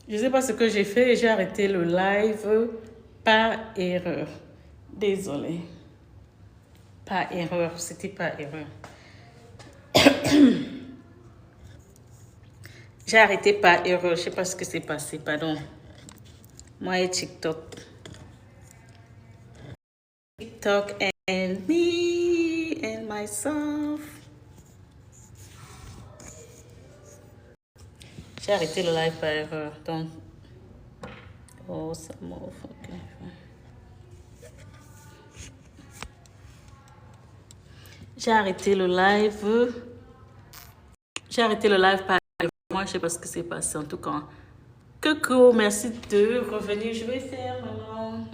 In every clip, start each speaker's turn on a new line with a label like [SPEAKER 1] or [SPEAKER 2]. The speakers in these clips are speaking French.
[SPEAKER 1] Je ne sais pas ce que j'ai fait. J'ai arrêté le live par erreur. Désolée. Par erreur. C'était par erreur. J'ai arrêté par erreur. Je ne sais pas ce que s'est passé. Pardon. Moi et TikTok. TikTok and me and myself. J'ai arrêté le live par erreur. Donc. Oh, ça m'offre. Ok. J'ai arrêté le live. J'ai arrêté le live par erreur. Moi, je ne sais pas ce qui s'est passé. En tout cas. Coucou, merci de revenir. Je vais faire maintenant.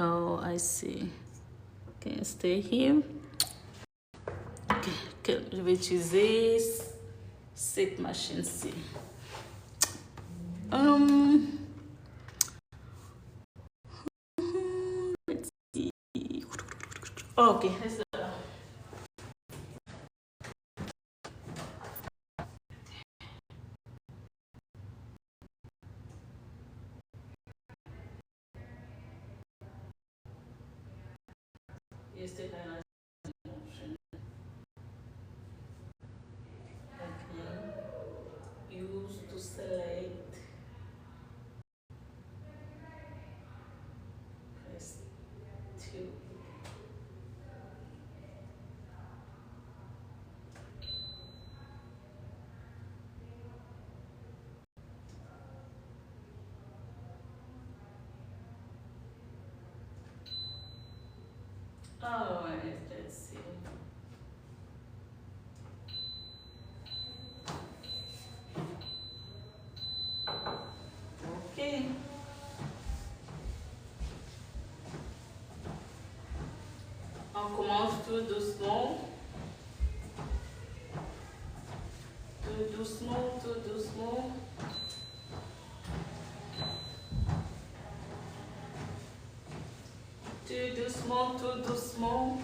[SPEAKER 1] Oh, I see. Can you stay here? Ok, je vais utiliser cette machine-ci. Let's see. Oh, ok, yesterday I motion. Okay. Use to select. Press 2. Oh, let's see. Ok. On commence tout doucement. Tout doucement, tout doucement. Tout doucement, tout doucement.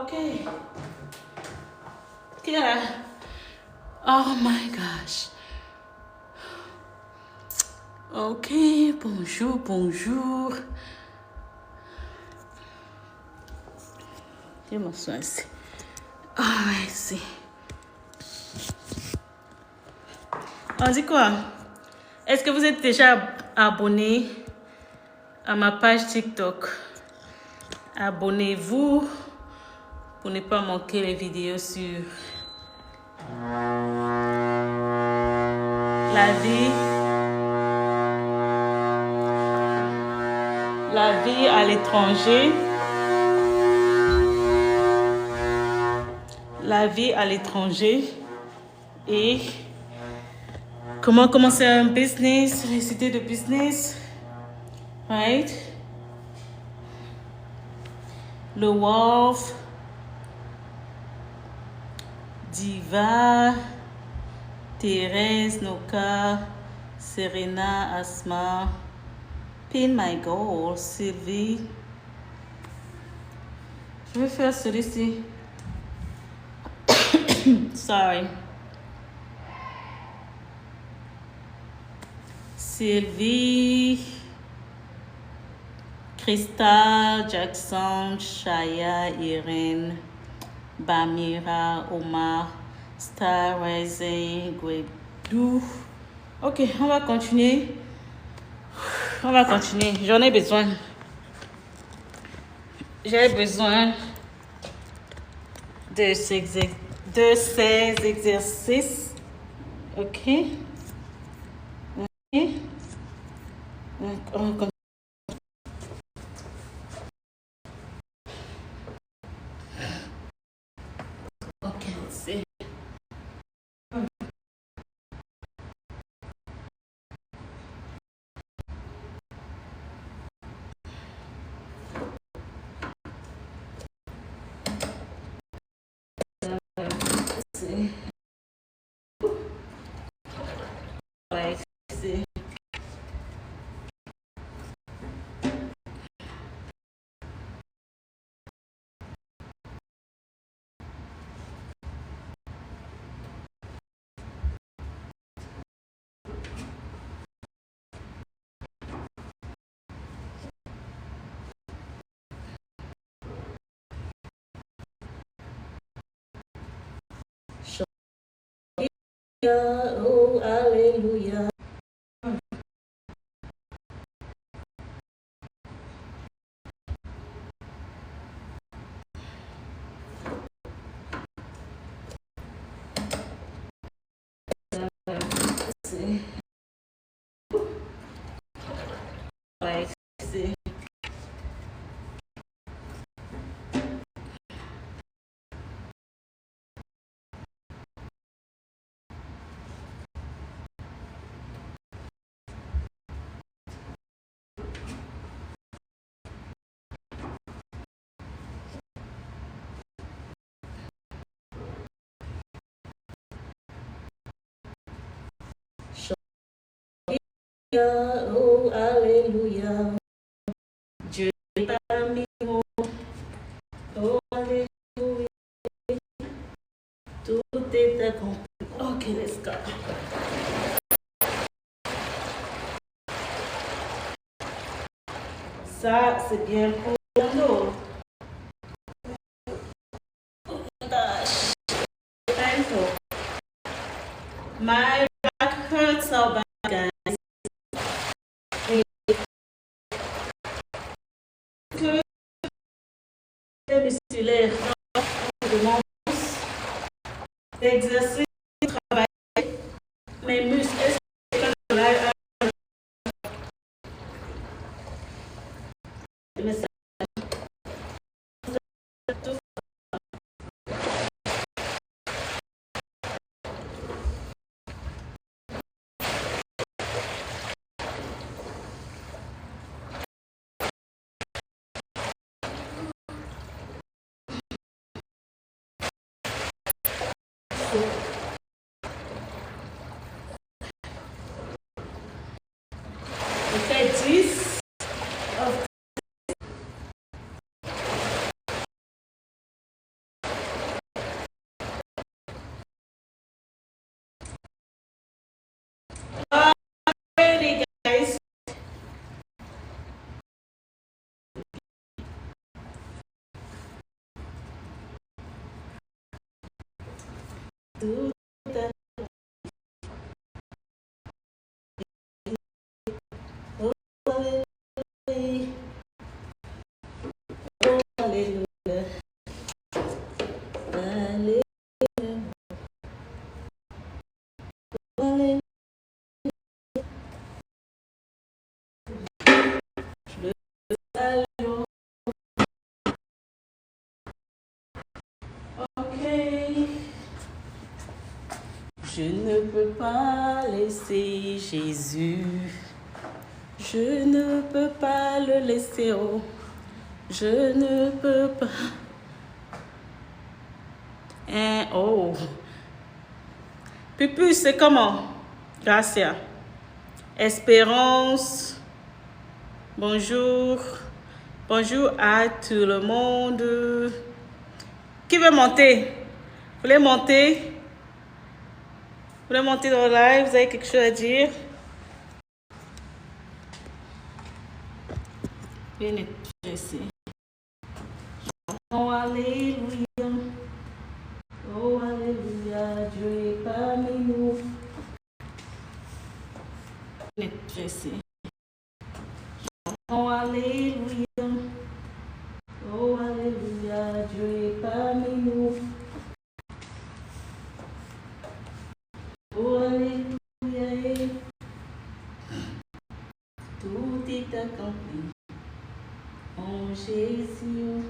[SPEAKER 1] Ok. Yeah. Oh my gosh. Ok, bonjour, bonjour. Je m'assois ici. Ah, ici. On dit quoi? Est-ce que vous êtes déjà abonné à ma page TikTok? Abonnez-vous pour ne pas manquer les vidéos sur la vie à l'étranger. La vie à l'étranger et comment commencer un business, les idées de business, right? Le Wolf, Diva, Thérèse, Noka, Serena, Asma, Pin My Goal, Sylvie. Je vais faire celui-ci. Sorry. Sylvie, Crystal, Jackson, Shaya, Irene, Bamira, Omar, Star Rising, Gwedou. Ok, on va continuer. On va continuer. J'en ai besoin. J'ai besoin de ces exercices. Ok. Ok. Ok, c'est. Ouais, c'est. Oh, alléluia. C'est. Ouais, c'est. Oh, alléluia. Dieu est parmi nous. Oh, alléluia. Tout est accompli. Ok, let's go. Ça, c'est bien pour nous. Gosh, painful. My back hurts so bad, guys. Que les musculaires de mon exercice, travail, mes muscles, je fais 10 of tout à oh, alléluia, oh, alléluia, alléluia, alléluia. Le salut, ok. Je ne peux pas laisser Jésus. Je ne peux pas le laisser. Oh, je ne peux pas. Hein, oh. Pupu, c'est comment? Gracias. Espérance. Bonjour. Bonjour à tout le monde. Qui veut monter? Vous voulez monter? Vous voulez monter dans le live? Vous avez quelque chose à dire? Venez ici. Oh, alléluia. Oh, alléluia. Dieu est parmi nous. Venez ici. Oh, alléluia. Oh, alléluia. Dieu est parmi nous. Oh, alléluia. Tout est accompli. Oh, Jésus.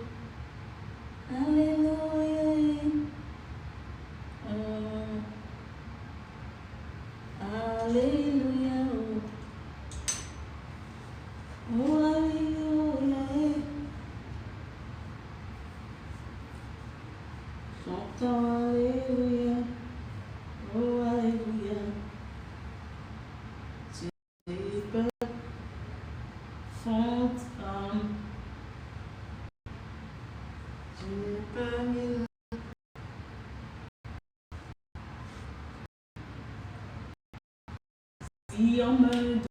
[SPEAKER 1] Alléluia. Oh, alléluia. Oh, alléluia. Chantons alléluia. Oh, alléluia. Tu peux fondre. Tu peux me. Si on me donne.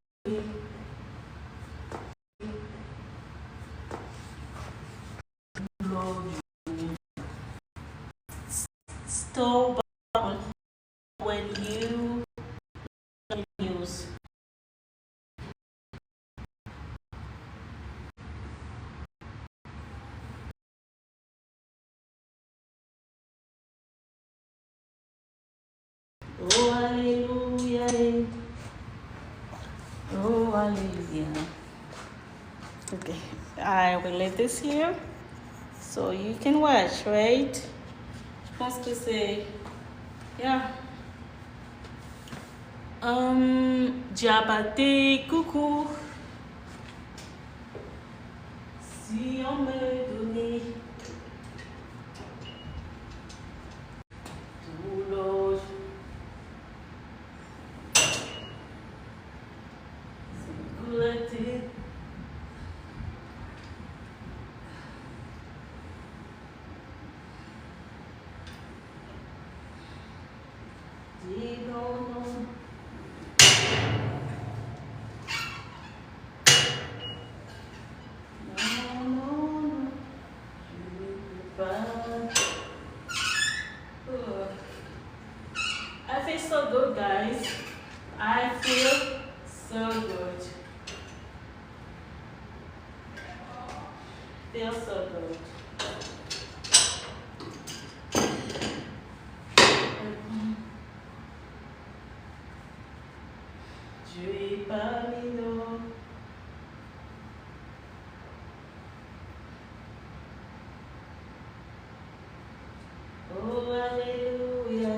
[SPEAKER 1] Stop when you use. Oh, hallelujah. Oh, hallelujah. Okay, I will leave this here so you can watch, right? Je pense que c'est. Yeah. Diabaté, coucou. Si on me donnait tout l'autre, sécurité. Dis non, non. Non, non, non. Je ne peux pas. Oh. I feel so good, guys. I feel so good. Feel so good. Dieu est parmi nous. Oh, alléluia.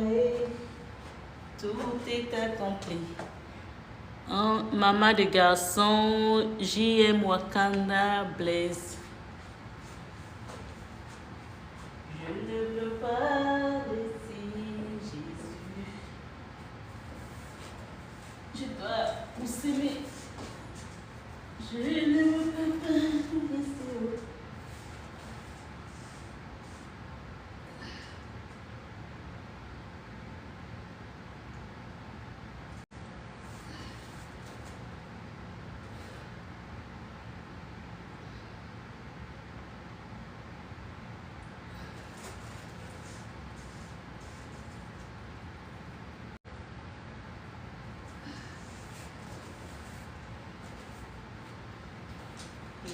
[SPEAKER 1] Tout est accompli. Maman de garçon, JM Wakanda Blaise. Je ne peux pas laisser Jésus. Je dois pousser mes. Je ne peux pas laisser.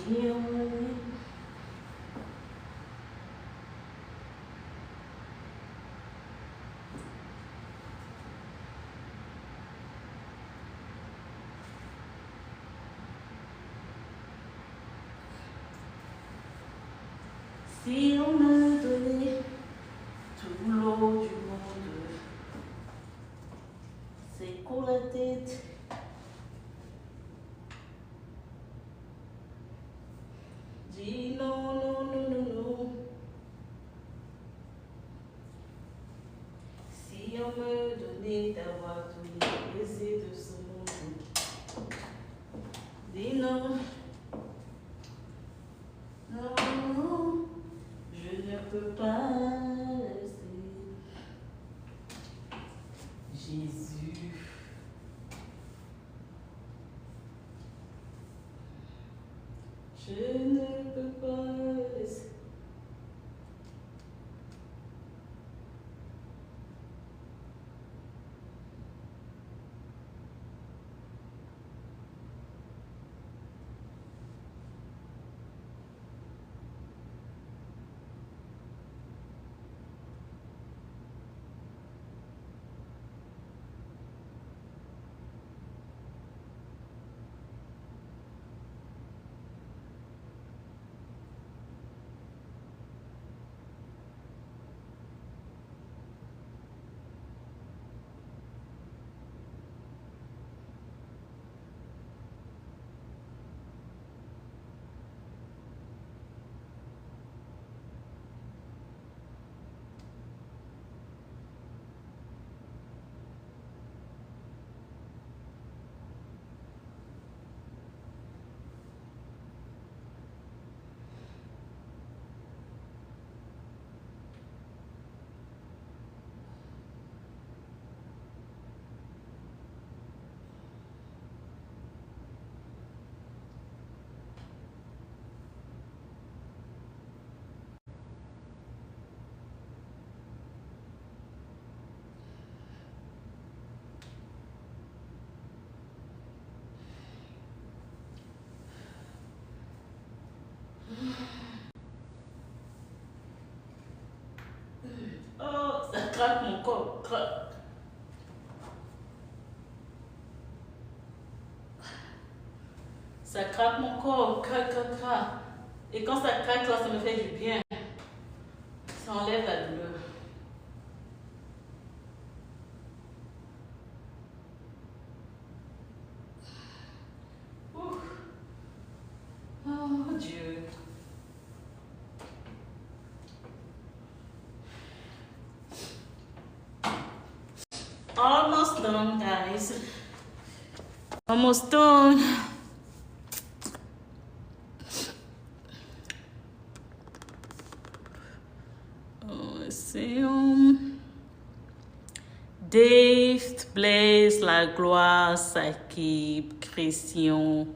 [SPEAKER 1] Si on me donnait tout l'eau du monde, c'est qu'on la tête. Dis non, non, non, non, non. Si on me donnait d'avoir tous les baisers de ce monde, dis non. Non, je ne peux pas laisser Jésus. Je ne peux pas laisser. Oh, ça craque mon corps. Ça craque mon corps. Craque, craque, craque. Et quand ça craque, là, ça me fait du bien. Ça enlève la douleur. Ouh. Oh, Dieu. Almost done, guys. Almost done. C'est Dave, Blaise, La Gloire, Sakib, Christian,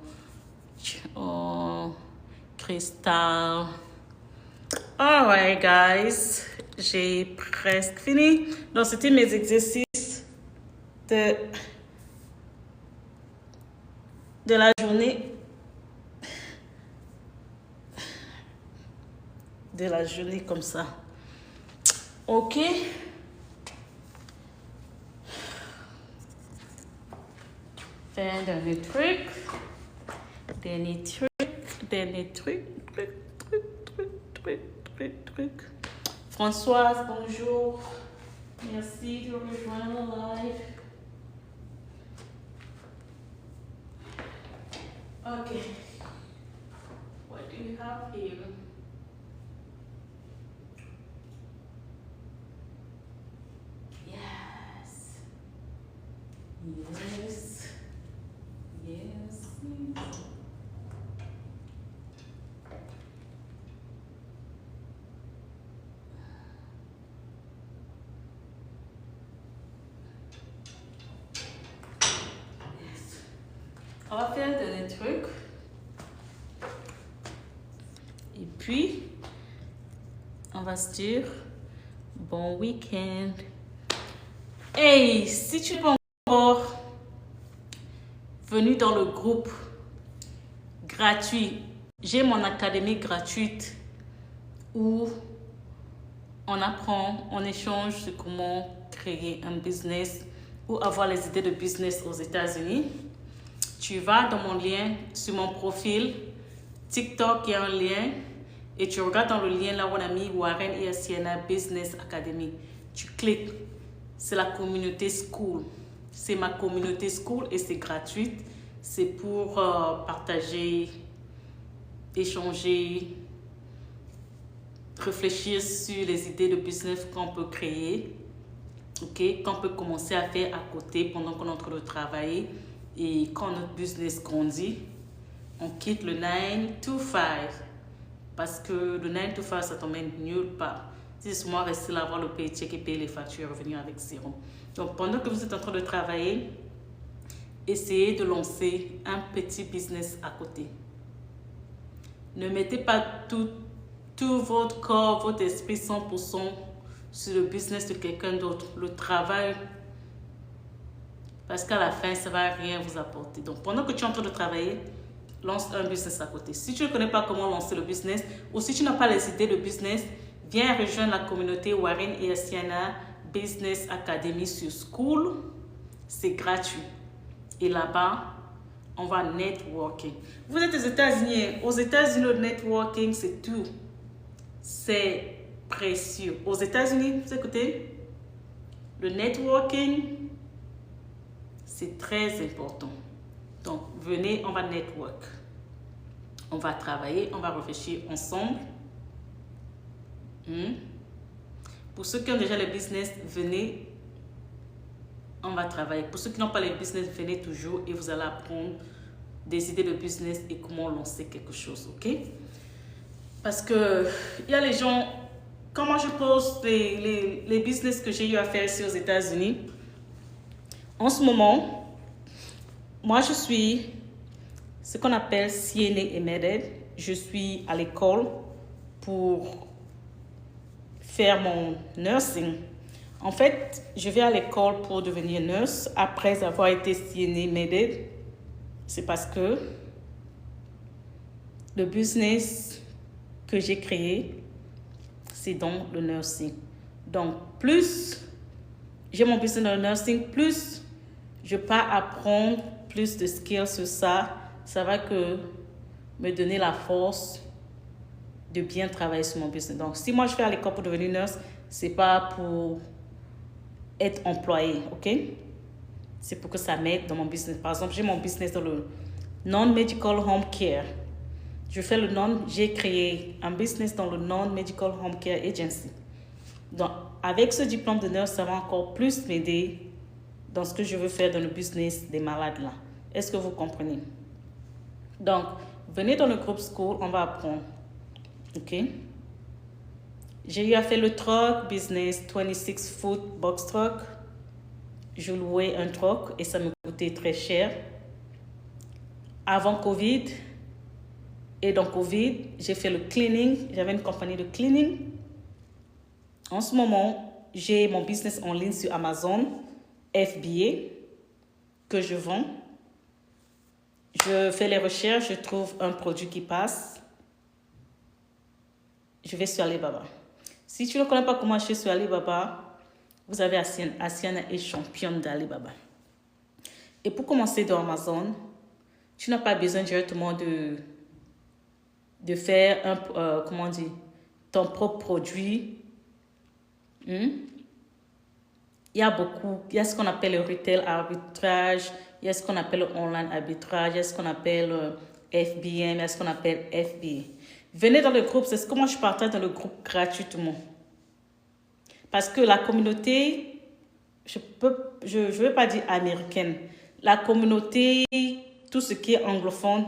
[SPEAKER 1] Cristal. Alright, guys. J'ai presque fini. Donc, c'était mes exercices de la journée. De la journée comme ça. Ok. Faire un dernier truc. Truc. Françoise, bonjour. Merci de rejoindre le live. Ok. What do you have here? Yes. On va faire un dernier truc. Et puis, on va se dire bon week-end. Hey, si tu n'es pas encore venu dans le groupe gratuit J'ai mon académie gratuite où on apprend, on échange sur comment créer un business ou avoir les idées de business aux États-Unis. Tu vas dans mon lien, sur mon profil, TikTok, il y a un lien, et tu regardes dans le lien là où on a mis Warren et Sienna Business Academy. Tu cliques, c'est la communauté school. C'est ma communauté school et c'est gratuite. C'est pour partager, échanger, réfléchir sur les idées de business qu'on peut créer, qu'on peut commencer à faire à côté pendant qu'on est en train de travailler. Et quand notre business grandit, on quitte le 9 to 5. Parce que le 9 to 5, ça t'emmène nulle part. C'est moi rester là, avoir le paycheck et payer les factures et revenir avec zéro. Donc pendant que vous êtes en train de travailler, essayez de lancer un petit business à côté. Ne mettez pas tout votre corps, votre esprit 100% sur le business de quelqu'un d'autre. Le travail, parce qu'à la fin, ça ne va rien vous apporter. Donc, pendant que tu es en train de travailler, lance un business à côté. Si tu ne connais pas comment lancer le business, ou si tu n'as pas les idées de business, viens rejoindre la communauté Warren et Sienna Business Academy sur School. C'est gratuit. Et là-bas, on va networking. Vous êtes aux États-Unis. Aux États-Unis, le networking, c'est tout. C'est précieux. Aux États-Unis, vous écoutez, le networking, c'est très important. Donc, venez, on va network. On va travailler, on va réfléchir ensemble. Pour ceux qui ont déjà les business, venez, on va travailler. Pour ceux qui n'ont pas les business, venez toujours et vous allez apprendre des idées de business et comment lancer quelque chose, ok? Parce que il y a les gens, comment je pose les business que j'ai eu à faire ici aux États-Unis. En ce moment, moi je suis ce qu'on appelle CNA Embedded. Je suis à l'école pour faire mon nursing. En fait, je vais à l'école pour devenir nurse après avoir été CNA Embedded. C'est parce que le business que j'ai créé, c'est dans le nursing. Donc, plus j'ai mon business dans le nursing, plus je pars apprendre plus de skills sur ça. Ça va me donner la force de bien travailler sur mon business. Donc, si moi je vais à l'école pour devenir nurse, c'est pas pour être employé, ok? C'est pour que ça m'aide dans mon business. Par exemple, j'ai mon business dans le non-medical home care. J'ai créé un business dans le non-medical home care agency. Donc, avec ce diplôme de nurse, ça va encore plus m'aider dans ce que je veux faire dans le business des malades là. Est-ce que vous comprenez? Donc, venez dans le groupe school, on va apprendre. Ok? J'ai eu à faire le truck business, 26-foot box truck. Je louais un truck et ça me coûtait très cher. Avant Covid, et dans Covid, j'ai fait le cleaning. J'avais une compagnie de cleaning. En ce moment, j'ai mon business en ligne sur Amazon, FBA, que je vends. Je fais les recherches, je trouve un produit qui passe. Je vais sur Alibaba. Si tu ne connais pas comment acheter sur Alibaba, vous avez Asiana est championne d'Alibaba. Et pour commencer dans Amazon, tu n'as pas besoin directement de faire ton propre produit. Il y a ce qu'on appelle le retail arbitrage, il y a ce qu'on appelle le online arbitrage, il y a ce qu'on appelle FBM, il y a ce qu'on appelle FBA. Venez dans le groupe, c'est ce que moi je partage dans le groupe gratuitement. Parce que la communauté, je ne veux pas dire américaine, la communauté, tout ce qui est anglophone,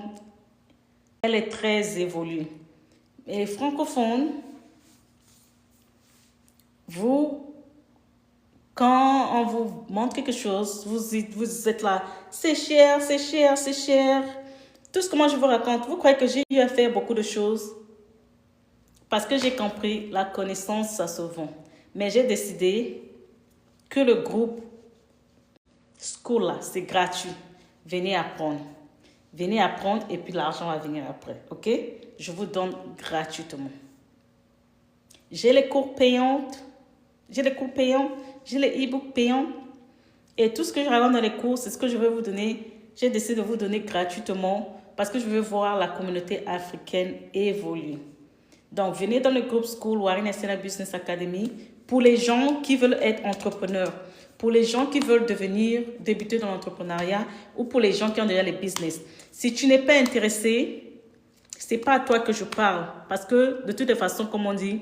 [SPEAKER 1] elle est très évoluée. Et les francophones, quand on vous montre quelque chose, vous êtes là, c'est cher, c'est cher, c'est cher. Tout ce que moi je vous raconte, vous croyez que j'ai eu à faire beaucoup de choses? Parce que j'ai compris, la connaissance, ça se vend. Mais j'ai décidé que le groupe School là, c'est gratuit. Venez apprendre. Venez apprendre et puis l'argent va venir après. OK? Je vous donne gratuitement. J'ai les cours payants. J'ai les cours payants. J'ai les e-books payants. Et tout ce que je raconte dans les cours, c'est ce que je vais vous donner. J'ai décidé de vous donner gratuitement parce que je veux voir la communauté africaine évoluer. Donc, venez dans le groupe School Warren Essena Business Academy pour les gens qui veulent être entrepreneurs, pour les gens qui veulent débuter dans l'entrepreneuriat ou pour les gens qui ont déjà les business. Si tu n'es pas intéressé, ce n'est pas à toi que je parle parce que de toute façon, comme on dit,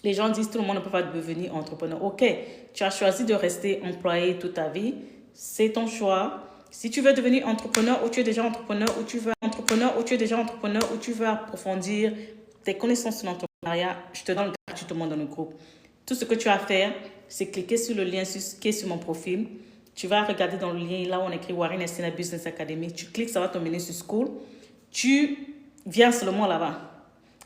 [SPEAKER 1] les gens disent tout le monde ne peut pas devenir entrepreneur. Ok, tu as choisi de rester employé toute ta vie, c'est ton choix. Si tu veux devenir entrepreneur ou tu es déjà entrepreneur ou tu veux entrepreneur ou tu es déjà entrepreneur ou tu veux approfondir tes connaissances sur l'entrepreneuriat, je te donne gratuitement dans le groupe. Tout ce que tu as à faire, c'est cliquer sur le lien qui est sur mon profil. Tu vas regarder dans le lien là où on écrit Warren Essena Business Academy. Tu cliques, ça va te mener sur School. Tu viens seulement là-bas.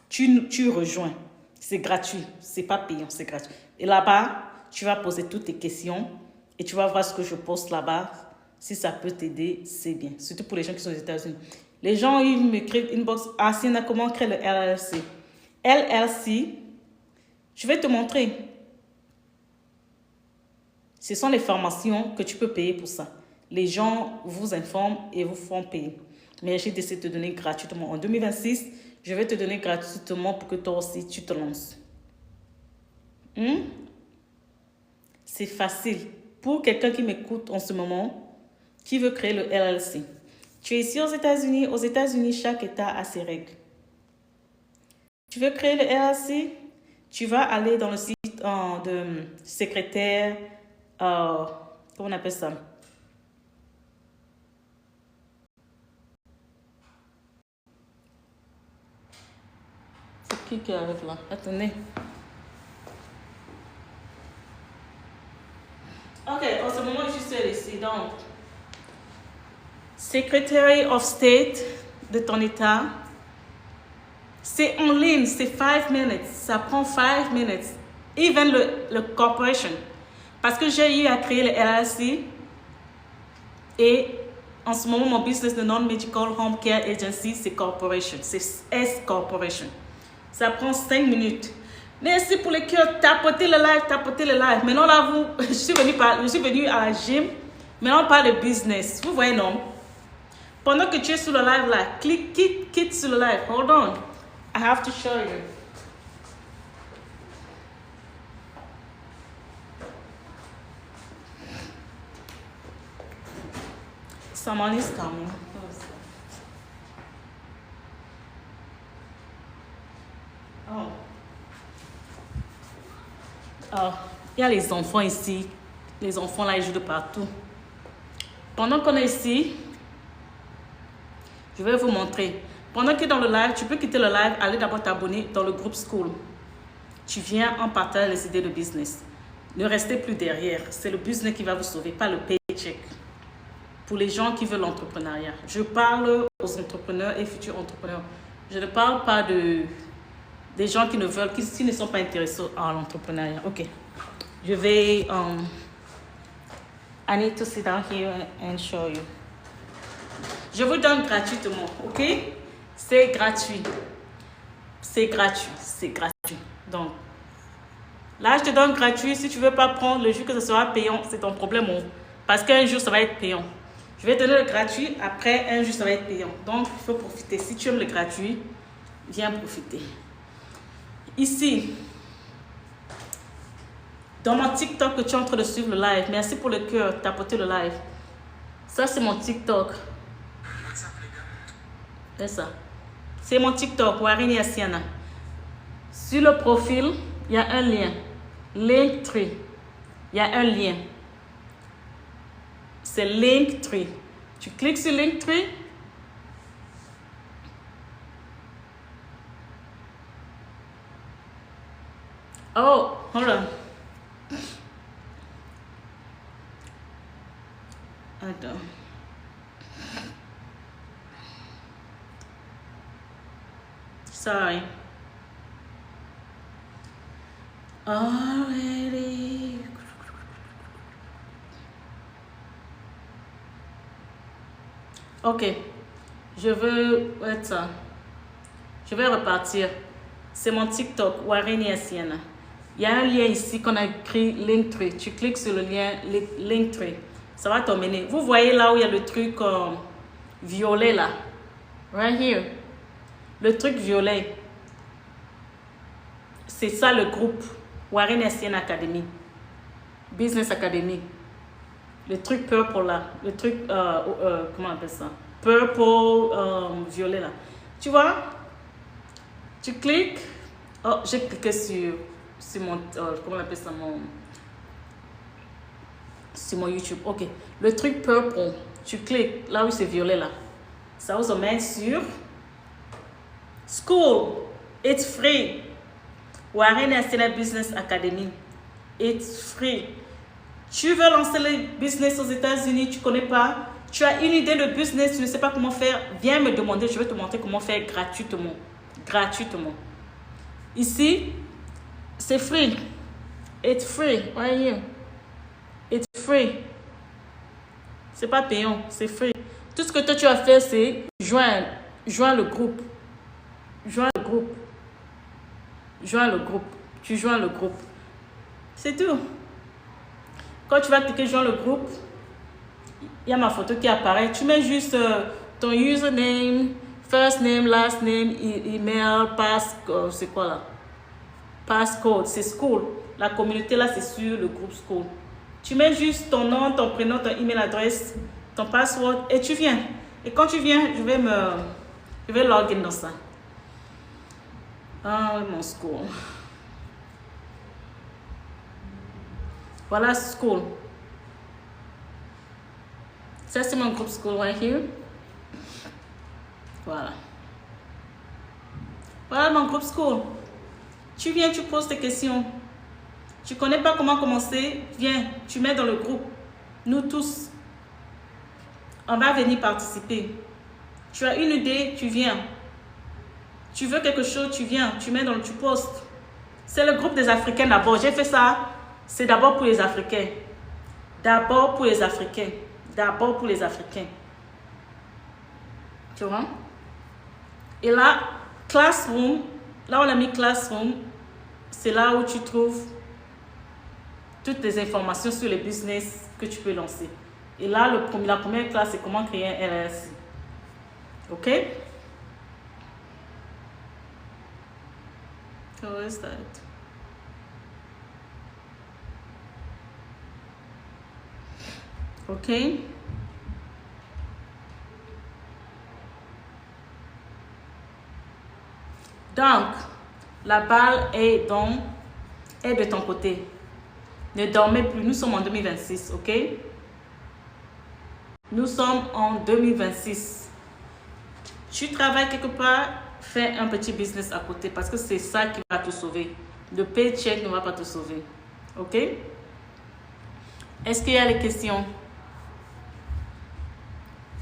[SPEAKER 1] Tu rejoins. C'est gratuit. C'est pas payant, c'est gratuit. Et là-bas, tu vas poser toutes tes questions et tu vas voir ce que je poste là-bas. Si ça peut t'aider, c'est bien. Surtout pour les gens qui sont aux États-Unis. Les gens, ils m'écrivent inbox. Ah, Sienna, comment créer le LLC? LLC, je vais te montrer. Ce sont les formations que tu peux payer pour ça. Les gens vous informent et vous font payer. Mais j'ai décidé de te donner gratuitement. En 2026, je vais te donner gratuitement pour que toi aussi, tu te lances. C'est facile. Pour quelqu'un qui m'écoute en ce moment, qui veut créer le LLC. Tu es ici aux États-Unis. Aux États-Unis, chaque État a ses règles. Tu veux créer le LLC? Tu vas aller dans le site de secrétaire, comment on appelle ça? C'est qui arrive là? Attendez. Ok, en ce moment, je suis ici. Donc, Secretary of State de ton État. C'est en ligne, c'est 5 minutes. Ça prend 5 minutes. Even le corporation. Parce que j'ai eu à créer le LLC. Et en ce moment, mon business de Non-Medical Home Care Agency, c'est corporation. C'est S Corporation. Ça prend 5 minutes. Merci pour les cœurs. Tapotez le live, tapotez le live. Maintenant, là, je suis venue à la gym. Maintenant, on parle de business. Vous voyez, non? Pendant que tu es sur le live, là, quitte sur le live. Hold on. I have to show you. Someone is coming. Oh. Oh, il y a les enfants ici. Les enfants là, ils jouent de partout. Pendant qu'on est ici, je vais vous montrer. Pendant que dans le live, tu peux quitter le live, aller d'abord t'abonner dans le groupe School. Tu viens en partage les idées de business. Ne restez plus derrière. C'est le business qui va vous sauver, pas le paycheck. Pour les gens qui veulent l'entrepreneuriat. Je parle aux entrepreneurs et futurs entrepreneurs. Je ne parle pas des gens qui ne veulent, qui ne sont pas intéressés à l'entrepreneuriat. Ok. Je vais... I need to sit down here and show you. Je vous donne gratuitement, ok? C'est gratuit. C'est gratuit. C'est gratuit. Donc, là, je te donne gratuit. Si tu ne veux pas prendre le jour que ce sera payant, c'est ton problème. Parce qu'un jour, ça va être payant. Je vais te donner le gratuit. Après, un jour, ça va être payant. Donc, il faut profiter. Si tu aimes le gratuit, viens profiter. Ici, dans mon TikTok que tu es en train de suivre le live, merci pour le cœur, tapoter le live. Ça, c'est mon TikTok. C'est ça. C'est mon TikTok, Warren Essena. Sur le profil, il y a un lien. Linktree. Il y a un lien. C'est Linktree. Tu cliques sur Linktree. Oh, hold on. Attends. Sorry. Already. Ok. Je veux être ça. Je vais repartir. C'est mon TikTok, Warren Yassiena. Il y a un lien ici qu'on a écrit Linktree. Tu cliques sur le lien Linktree. Ça va t'emmener. Vous voyez là où il y a le truc violet là. Right here. Le truc violet. C'est ça le groupe. Warren Yassiena Academy. Business Academy. Le truc purple là. Le truc, comment on appelle ça? Purple, violet là. Tu vois? Tu cliques. Oh, j'ai cliqué sur mon, comment on appelle ça, sur mon YouTube. Ok. Le truc purple, tu cliques là où c'est violet là. Ça vous emmène sur School. It's free. Warren Yassiena Business Academy. It's free. Tu veux lancer le business aux États-Unis, tu ne connais pas, tu as une idée de business, tu ne sais pas comment faire, viens me demander, je vais te montrer comment faire gratuitement. Gratuitement. Ici, c'est free. It's free. Right here. It's free. C'est pas payant, c'est free. Tout ce que toi tu as fait, c'est joindre le groupe. Joins le groupe. Joins le groupe. Tu joins le groupe. C'est tout. Quand tu vas cliquer joindre le groupe, il y a ma photo qui apparaît. Tu mets juste ton username, first name, last name, email, passcode. C'est quoi là? Passcode, c'est school. La communauté là, c'est sur le groupe school. Tu mets juste ton nom, ton prénom, ton email adresse, ton password et tu viens. Et quand tu viens, je vais login dans ça. Ah, mon school. Voilà school. Ça, c'est mon groupe school right here. Voilà. Voilà mon groupe school. Tu viens, tu poses tes questions. Tu connais pas comment commencer? Viens, tu mets dans le groupe. Nous tous, on va venir participer. Tu as une idée, tu viens. Tu veux quelque chose, tu viens. Tu mets tu postes. C'est le groupe des Africains d'abord. J'ai fait ça. C'est d'abord pour les Africains. D'abord pour les Africains. D'abord pour les Africains. Tu vois? Et là, Classroom, là on a mis Classroom, c'est là où tu trouves toutes les informations sur les business que tu peux lancer. Et là, la première classe, c'est comment créer un LLC. OK? How is that? OK? Donc, la balle est de ton côté. Ne dormez plus. Nous sommes en 2026, OK? Nous sommes en 2026. Tu travailles quelque part, fais un petit business à côté parce que c'est ça qui va te sauver. Le paycheck ne va pas te sauver. OK? Est-ce qu'il y a les questions?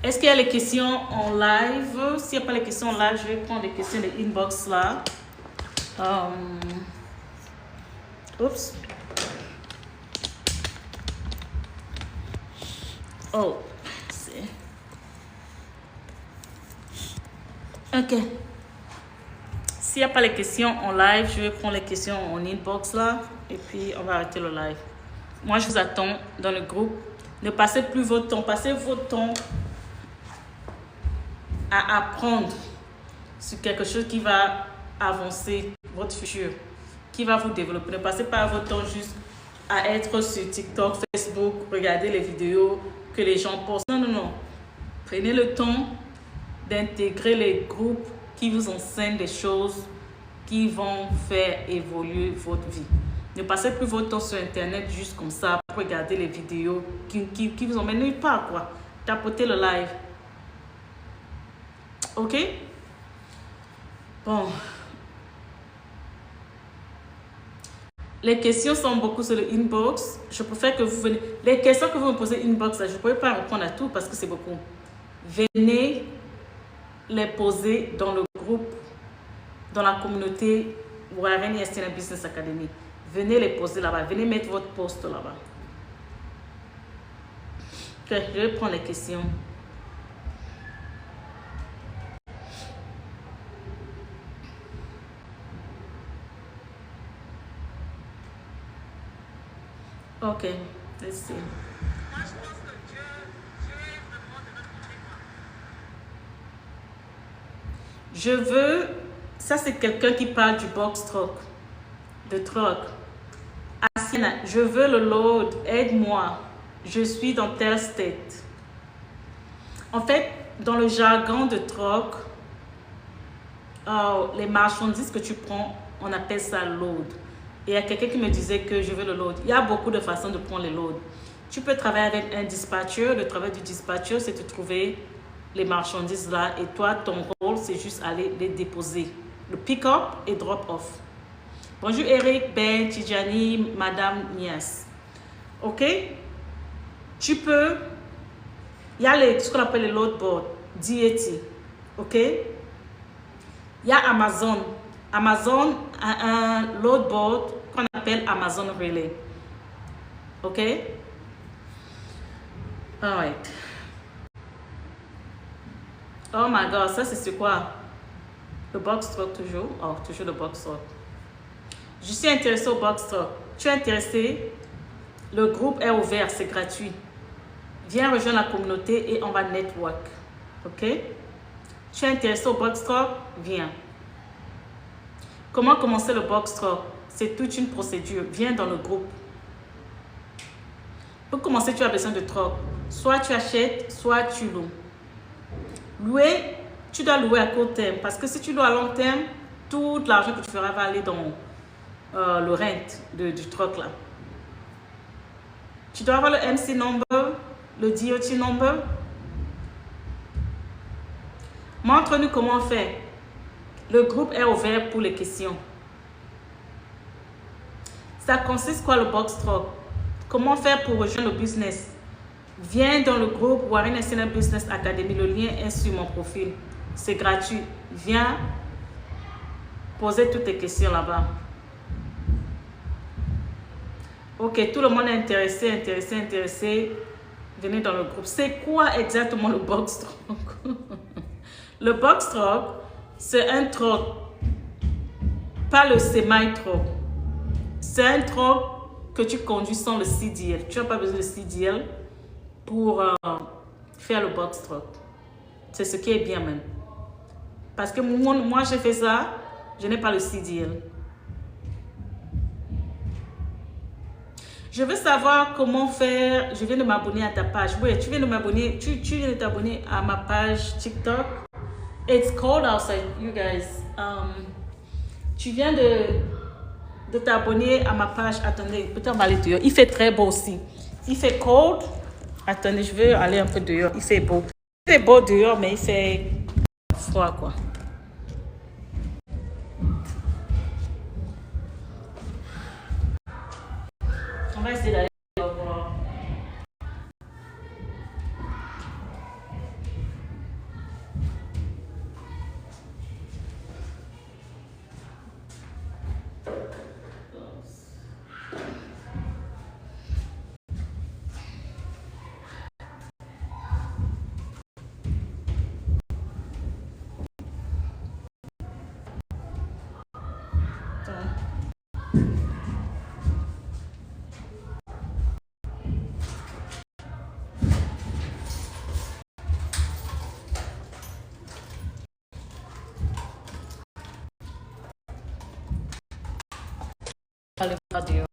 [SPEAKER 1] Est-ce qu'il y a les questions en live? S'il n'y a pas les questions en live, je vais prendre les questions de inbox là. Oups. Oh. Ok. S'il n'y a pas les questions en live, je vais prendre les questions en inbox là. Et puis, on va arrêter le live. Moi, je vous attends dans le groupe. Ne passez plus votre temps. Passez votre temps à apprendre sur quelque chose qui va avancer votre futur, qui va vous développer. Ne passez pas votre temps juste à être sur TikTok, Facebook, regarder les vidéos que les gens postent. Non, non, non. Prenez le temps d'intégrer les groupes qui vous enseignent des choses qui vont faire évoluer votre vie. Ne passez plus votre temps sur Internet juste comme ça pour regarder les vidéos qui vous emmènent nulle part, quoi. Tapotez le live. OK? Bon. Les questions sont beaucoup sur le inbox. Je préfère que vous venez. Les questions que vous me posez inbox, là, je ne pourrais pas répondre à tout parce que c'est beaucoup. Venez les poser dans le groupe, dans la communauté Warren Yassiena Business Academy. Venez les poser là-bas. Venez mettre votre poste là-bas. Ok, je vais prendre les questions. Ok, let's see. Je veux, ça c'est quelqu'un qui parle du box truck, de truck. Asiana, je veux le load, aide-moi. Je suis dans tel state. En fait, dans le jargon de truck, les marchandises que tu prends, on appelle ça load. Et il y a quelqu'un qui me disait que je veux le load. Il y a beaucoup de façons de prendre les loads. Tu peux travailler avec un dispatcher. Le travail du dispatcher, c'est de trouver les marchandises là. Et toi, ton rôle, c'est juste aller les déposer. Le pick-up et drop-off. Bonjour Eric, Ben, Tidjani, Madame Nias. Ok? Tu peux... Il y a ce qu'on appelle les load board, DAT. Ok? Il y a Amazon. Amazon a un load board qu'on appelle Amazon Relay. OK? Alright. Oh my God, ça c'est quoi? Le box truck toujours? Oh, toujours le box truck. Je suis intéressée au box truck. Tu es intéressé? Le groupe est ouvert, c'est gratuit. Viens rejoindre la communauté et on va network. OK? Tu es intéressé au box truck? Viens. Comment commencer le box truck? C'est toute une procédure. Viens dans le groupe. Pour commencer, tu as besoin de truck. Soit tu achètes, soit tu loues. Louer, tu dois louer à court terme. Parce que si tu loues à long terme, tout l'argent que tu feras va aller dans le rent du truck là. Tu dois avoir le MC number, le DOT number. Montre-nous comment faire. Le groupe est ouvert pour les questions. Ça consiste quoi le box truck? Comment faire pour rejoindre le business? Viens dans le groupe Warren National Business Academy. Le lien est sur mon profil. C'est gratuit. Viens poser toutes tes questions là-bas. Ok, tout le monde est intéressé. Venez dans le groupe. C'est quoi exactement le box truck? Le box truck, c'est un truck, pas le semi-truck. C'est un truck que tu conduis sans le CDL. Tu n'as pas besoin de CDL pour faire le box truck. C'est ce qui est bien même. Parce que moi j'ai fait ça, je n'ai pas le CDL. Je veux savoir comment faire. Je viens de m'abonner à ta page. Oui, tu viens de m'abonner. Tu viens de t'abonner à ma page TikTok. It's cold outside, you guys. Tu viens de t'abonner à ma page. Attendez, peut-être on va aller dehors. Il fait très beau aussi. Il fait cold. Attendez, je veux aller un peu dehors. Il fait beau. Il fait beau dehors, mais il fait froid, quoi. On va essayer d'aller voir. Aller voir dehors.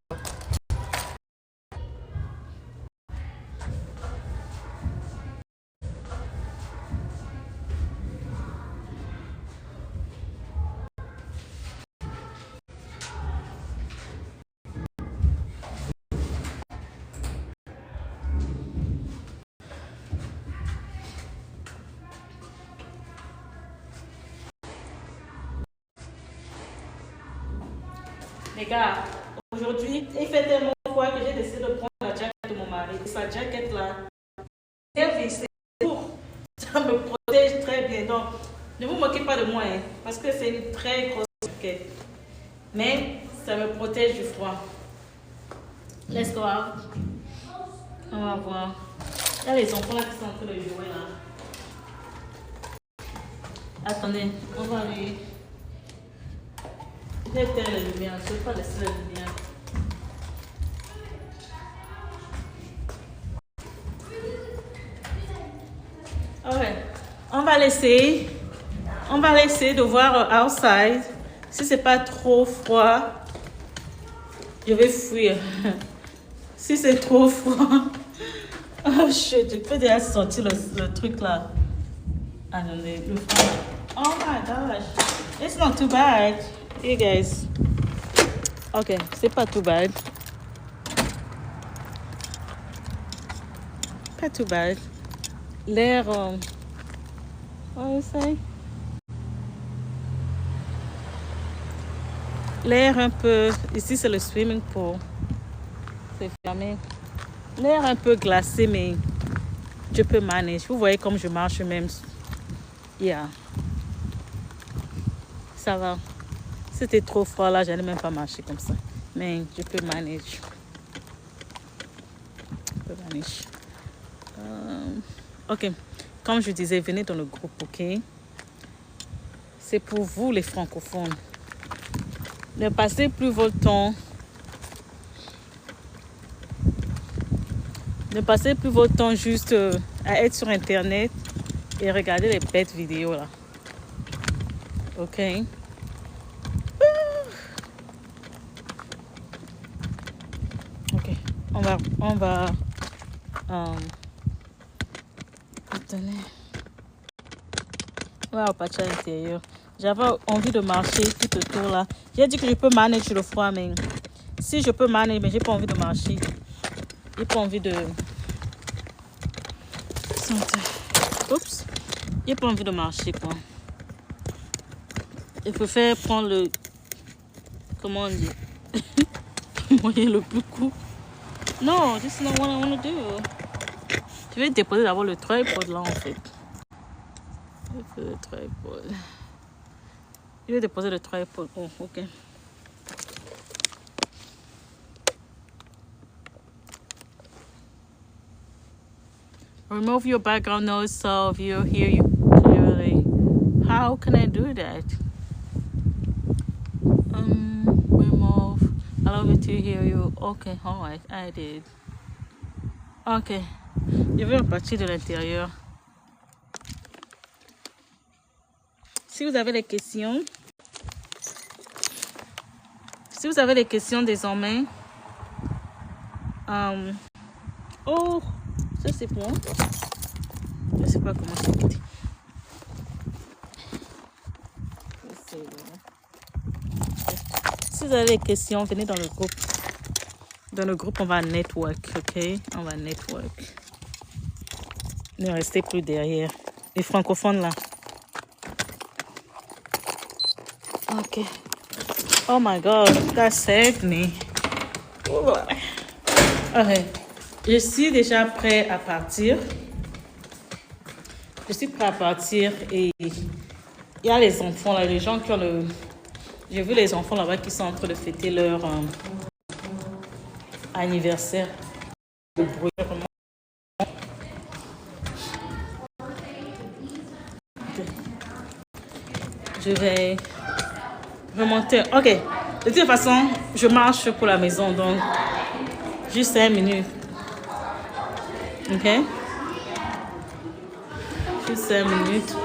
[SPEAKER 1] Les gars, aujourd'hui, il fait tellement froid que j'ai décidé de prendre la jaquette de mon mari. Et sa jaquette là, c'est lourd. Ça me protège très bien. Donc, ne vous moquez pas de moi, hein, parce que c'est une très grosse jaquette. Mais ça me protège du froid. Let's go out. On va voir. Il y a les enfants là qui sont en train de jouer là. Attendez, on va aller. Je vais éteindre la lumière, je ne vais pas laisser la lumière. essayer. On va essayer de voir outside. Si c'est pas trop froid, je vais fuir. Si c'est trop froid. Oh shit, je peux déjà sortir le truc là. Attendez, le froid. Oh my gosh. It's not too bad. Hey guys. Ok, c'est pas too bad. Pas too bad. L'air. L'air un peu. Ici, c'est le swimming pool. C'est fermé. L'air un peu glacé, mais je peux manager. Vous voyez comme je marche même. Yeah. Ça va. C'était trop froid là, j'allais même pas marcher comme ça. Mais je peux manager. Ok. Comme je disais, venez dans le groupe, ok? C'est pour vous les francophones. Ne passez plus votre temps. Ne passez plus votre temps juste à être sur Internet et regarder les bêtes vidéos là. Ok? Ok. On va. Attendez. On va au patch à l'intérieur. J'avais envie de marcher tout autour là. J'ai dit que je peux manager le froid, mais si je peux manager, mais j'ai pas envie de marcher. J'ai pas envie de. Oups. J'ai pas envie de marcher quoi. Il faut faire prendre le. Comment on dit? Le moyen le plus court. Non, this is not what I want to do. Je vais déposer d'abord le tripod là en fait. Le tripod. Je vais déposer le tripod. Oh, ok. Remove your background noise so viewer hear you clearly. How can I do that? Remove. Allow me to hear you. Okay, alright, I did. Ok. Je vais repartir de l'intérieur. Si vous avez des questions, désormais, oh, ça c'est bon. Je ne sais pas comment c'est quitté. Si vous avez des questions, venez dans le groupe. Dans le groupe, on va network, ok? On va network. Ne restez plus derrière. Les francophones là. Ok. Oh my God, that saved me. Ok. Je suis déjà prêt à partir. Je suis prêt à partir et il y a les enfants là, les gens qui ont le. J'ai vu les enfants là-bas qui sont en train de fêter leur anniversaire. Le bruit. Je vais remonter. Ok. De toute façon, je marche pour la maison, donc juste 5 minutes. Ok? Juste 5 minutes.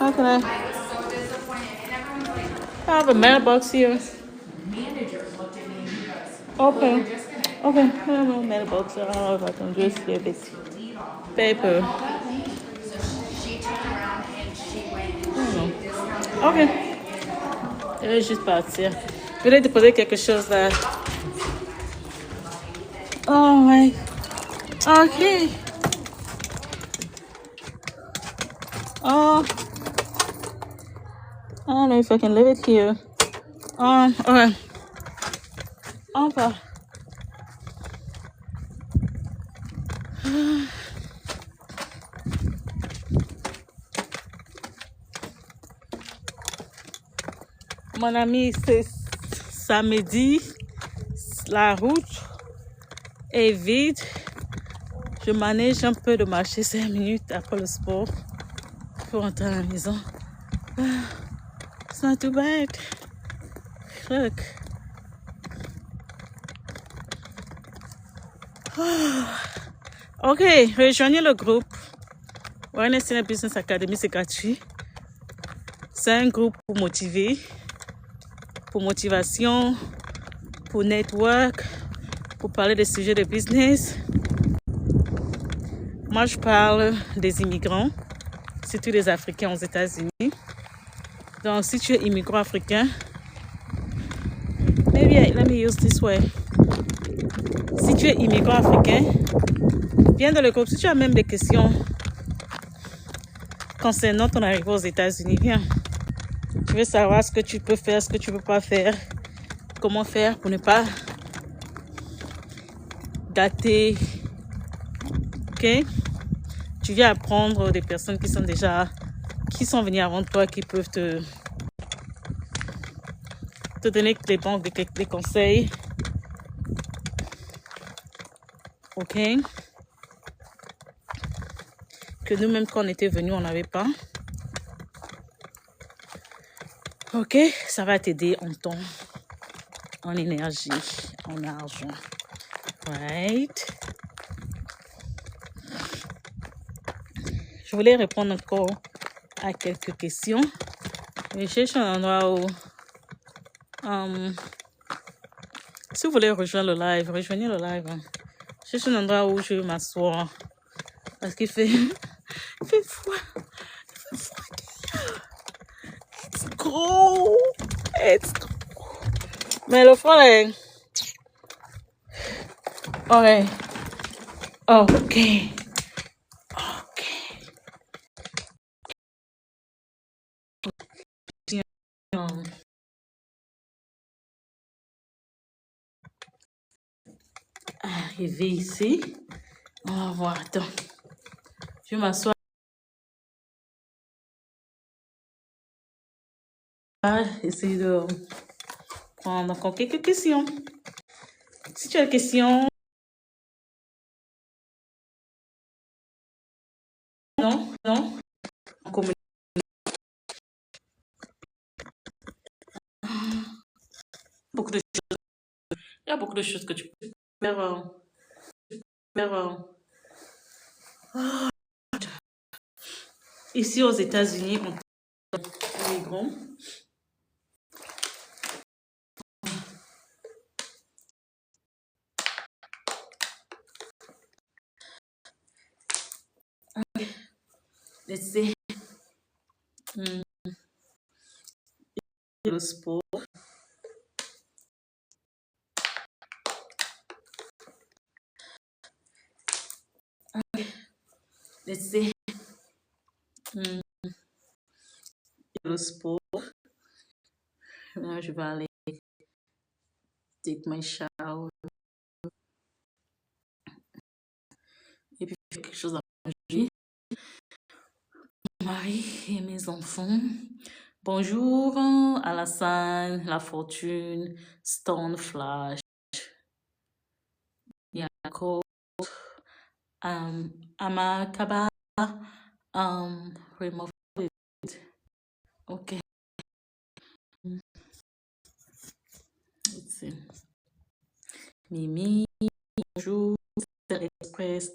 [SPEAKER 1] How can I have a mailbox here? Okay. Okay. I have a mailbox. I don't know if I can just give it paper. Ok. Je vais juste partir. Je vais déposer quelque chose là. Oh my. Ok. Oh. I don't know if I can leave it here. Okay. Okay. Mon ami, c'est samedi. La route est vide. Je manège un peu de marcher 5 minutes après le sport pour rentrer à la maison. It's not too bad. Look. Ok, rejoignez le groupe. Warren Business Academy, c'est gratuit. C'est un groupe pour motiver, pour motivation, pour network, pour parler des sujets de business. Moi, je parle des immigrants, surtout des Africains aux États-Unis. Donc, si tu es immigrant africain, maybe let me use this way. Si tu es immigrant africain, viens dans le groupe. Si tu as même des questions concernant ton arrivée aux États-Unis, viens. Tu veux savoir ce que tu peux faire, ce que tu ne peux pas faire, comment faire pour ne pas gâter. Ok? Tu viens apprendre des personnes qui sont venues avant toi, qui peuvent te donner des conseils. Ok? Que nous-mêmes, quand on était venus, on n'avait pas. Ok? Ça va t'aider en temps, en énergie, en argent. Right? Je voulais répondre encore à quelques questions. Je cherche un endroit où... si vous voulez rejoindre le live, rejoignez le live. Je cherche un endroit où je vais m'asseoir. Parce qu'il fait... il fait froid. Il fait froid. It's cold. It's cold. Mais le froid est... Ok. Ok. Ok. Arrivé ici. On va voir. Attends. Je vais m'asseoir. Essayer de prendre encore quelques questions. Si tu as des questions... Non. On communique. Beaucoup de choses. Il y a beaucoup de choses que tu peux faire. Ici aux États-Unis, on est migrants. Laissez le sport. Laissez le sport. Là, je vais aller take my shower. Et puis faire quelque chose à manger. Mon mari et mes enfants. Bonjour, Alassane, La Fortune, Stone Flash, Yako, Amakaba, remove it. Ok. Let's see. Mimi, bonjour, Express,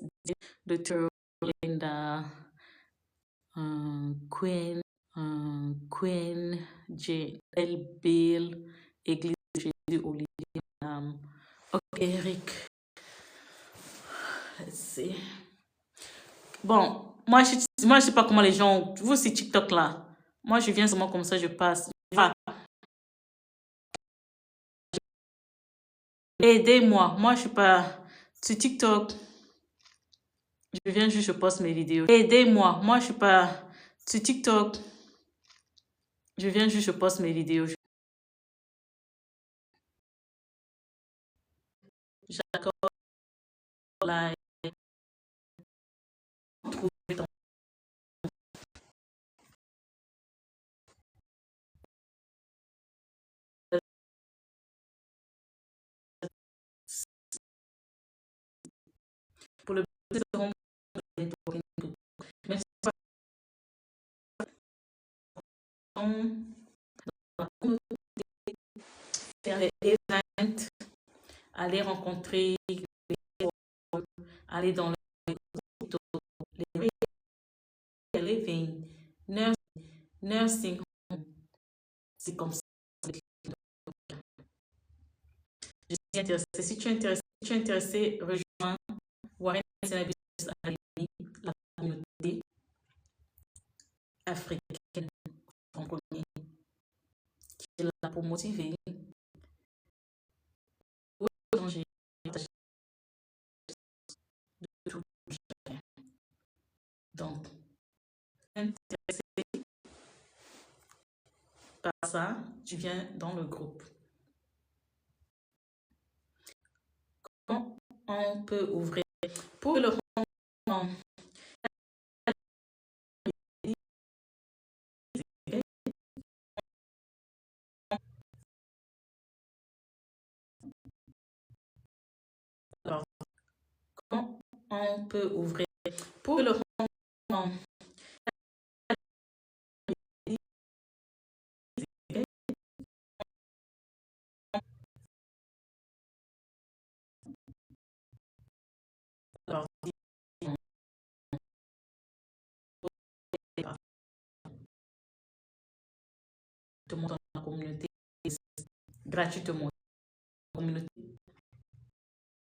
[SPEAKER 1] Dr. Linda, Queen, J.L. Bill, Église de Jésus, Olivier, ok, Eric. Let's see. Bon, moi, je sais pas comment les gens... Vous, c'est TikTok, là. Moi, je viens seulement comme ça, je passe. Aidez-moi. Moi, je suis pas... Sur TikTok, je viens juste, je poste mes vidéos. Aidez-moi. Moi, je suis pas... Sur TikTok, je viens juste, je poste mes vidéos. J'accorde like. Pour le mais faire les events, aller rencontrer, aller dans le les living, nursing home. C'est comme ça. Je suis intéressée. Si tu es intéressé, rejoins Warren Business Academy, la communauté africaine francophonie qui est là pour motiver, pour échanger de tout chacun. Donc, intéressé par ça, tu viens dans le groupe. Comment on peut ouvrir pour le alors, comment on peut ouvrir pour le alors, te montre dans la communauté gratuitement. Communauté.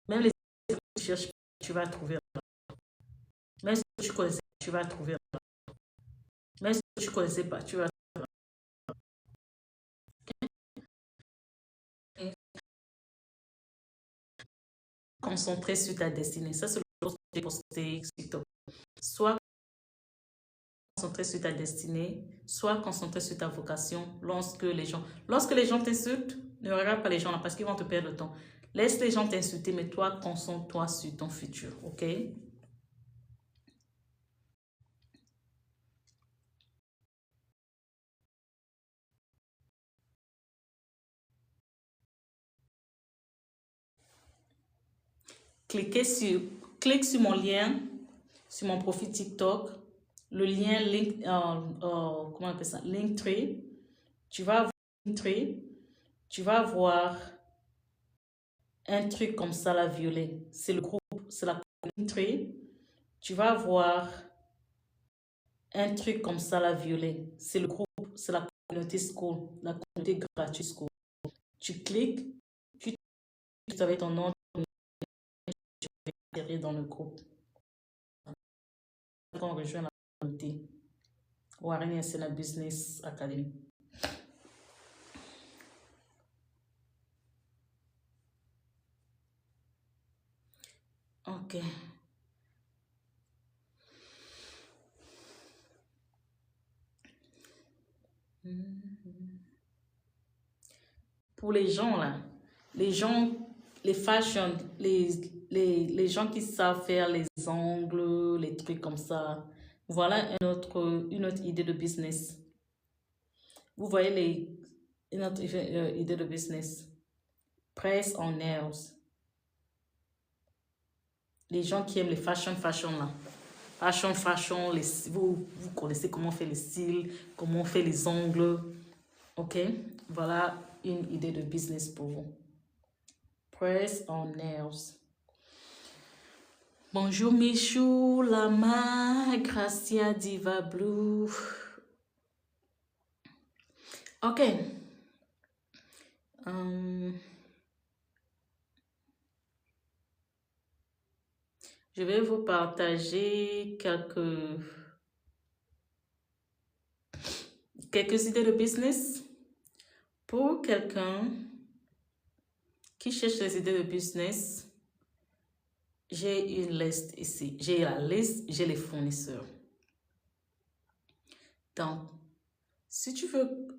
[SPEAKER 1] Même les que tu cherches, tu vas trouver. Même si tu connaissais, tu vas trouver. Même si tu ne connaissais pas, tu vas trouver. Concentrer sur ta destinée. Ça, c'est le chose que j'ai posté sur TikTok. Soit concentré sur ta destinée, soit concentré sur ta vocation. Lorsque les gens t'insultent, ne regarde pas les gens là parce qu'ils vont te perdre le temps. Laisse les gens t'insulter, mais toi, concentre-toi sur ton futur, ok? Clique sur mon lien, sur mon profil TikTok, le lien comment on appelle ça? Linktree. Tu vas voir Linktree, tu vas voir un truc comme ça, la violet. C'est le groupe, c'est la Linktree. Tu vas voir un truc comme ça, la violet. C'est le groupe, c'est la communauté school, la communauté gratuite school. Tu cliques, tu avec ton nom, tu vas atterrir dans le groupe. On rejoint la communauté Warren Business Academy. Ok. Pour les gens là, les fashion, les gens qui savent faire les ongles, les trucs comme ça, voilà une autre idée de business. Vous voyez une autre idée de business. Press on nails. Les gens qui aiment les fashion là. Fashion, vous connaissez comment on fait les cils, comment on fait les ongles. Ok, voilà une idée de business pour vous. Press on nails. Bonjour Michou, Lama, Gracia, Diva Blue. Ok. Je vais vous partager quelques idées de business pour quelqu'un qui cherche les idées de business. J'ai une liste ici. J'ai la liste, j'ai les fournisseurs. Donc, si tu veux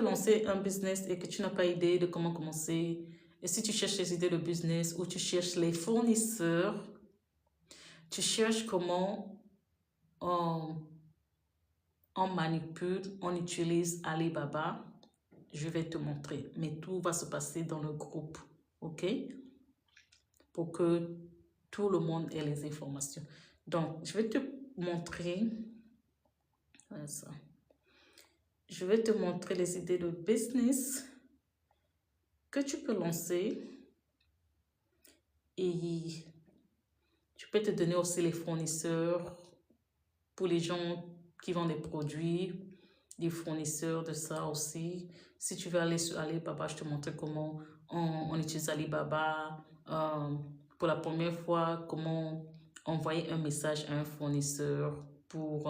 [SPEAKER 1] lancer un business et que tu n'as pas idée de comment commencer, et si tu cherches les idées de business ou tu cherches les fournisseurs, tu cherches comment on manipule, on utilise Alibaba, je vais te montrer. Mais tout va se passer dans le groupe, ok? Pour que tout le monde ait les informations. Donc, je vais te montrer ça. Je vais te montrer les idées de business que tu peux lancer et peux te donner aussi les fournisseurs pour les gens qui vendent des produits, des fournisseurs de ça aussi. Si tu veux aller sur Alibaba, je te montre comment on utilise Alibaba. Pour la première fois, comment envoyer un message à un fournisseur pour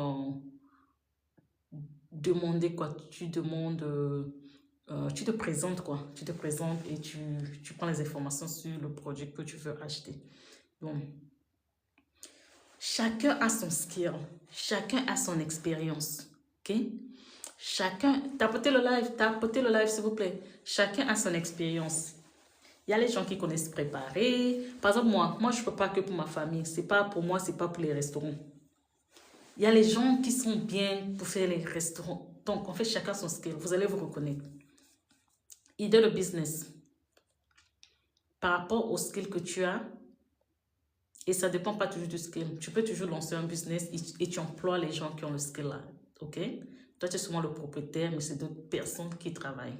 [SPEAKER 1] demander quoi. Tu demandes, tu te présentes quoi. Tu te présentes et tu prends les informations sur le produit que tu veux acheter. Bon. Chacun a son skill, chacun a son expérience, ok? Chacun, tapotez le live s'il vous plaît. Chacun a son expérience. Il y a les gens qui connaissent préparer. Par exemple, moi je ne peux pas que pour ma famille. C'est pas pour moi, c'est pas pour les restaurants. Il y a les gens qui sont bien pour faire les restaurants. Donc, en fait, chacun son skill. Vous allez vous reconnaître. Idée de business. Par rapport au skill que tu as, et ça ne dépend pas toujours du skill. Tu peux toujours lancer un business et tu emploies les gens qui ont le skill là. Ok? Toi, tu es souvent le propriétaire, mais c'est d'autres personnes qui travaillent.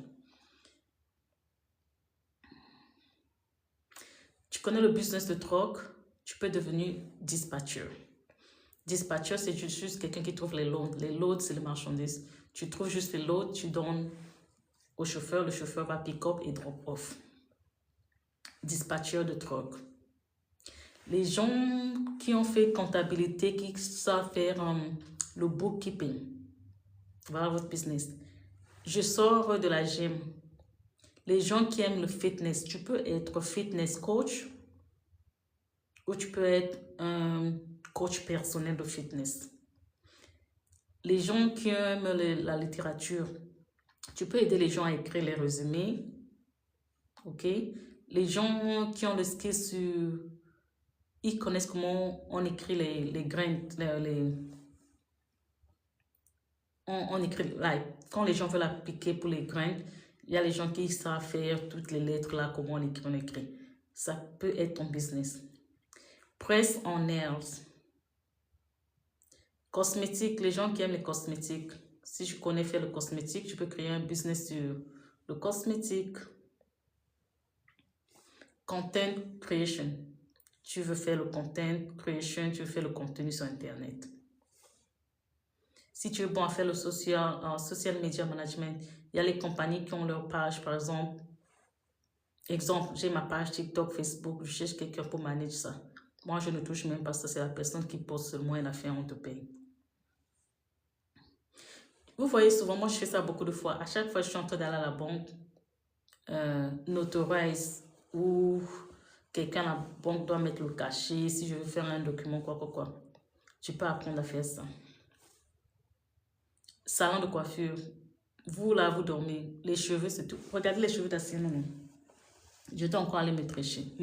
[SPEAKER 1] Tu connais le business de troc, tu peux devenir dispatcher. Dispatcher, c'est juste quelqu'un qui trouve les loads. Les loads, c'est les marchandises. Tu trouves juste les loads, tu donnes au chauffeur, le chauffeur va pick-up et drop-off. Dispatcher de troc. Les gens qui ont fait comptabilité, qui savent faire le bookkeeping. Voilà votre business. Je sors de la gym. Les gens qui aiment le fitness, tu peux être fitness coach ou tu peux être un coach personnel de fitness. Les gens qui aiment la littérature, tu peux aider les gens à écrire les résumés. Ok? Les gens qui ont le skill sur... Ils connaissent comment on écrit les grains, on écrit, like, quand les gens veulent appliquer pour les grains, il y a les gens qui savent faire toutes les lettres là, comment on écrit. Ça peut être ton business. Press on nails. Cosmétiques, les gens qui aiment les cosmétiques. Si je connais faire le cosmétique, tu peux créer un business sur le cosmétique. Content creation. Tu veux faire le content creation, tu veux faire le contenu sur Internet. Si tu es bon à faire le social media management, il y a les compagnies qui ont leur page, par exemple. Exemple, j'ai ma page TikTok, Facebook, je cherche quelqu'un pour manager ça. Moi, je ne touche même pas ça, c'est la personne qui poste seulement et la fait, on te paye. Vous voyez souvent, moi je fais ça beaucoup de fois. À chaque fois, je suis en train d'aller à la banque, notarise ou quelqu'un à la banque doit mettre le cachet, si je veux faire un document, quoi. Tu peux apprendre à faire ça. Salon de coiffure. Vous là, vous dormez. Les cheveux, c'est tout. Regardez les cheveux d'Assino. Je dois encore aller me tresser.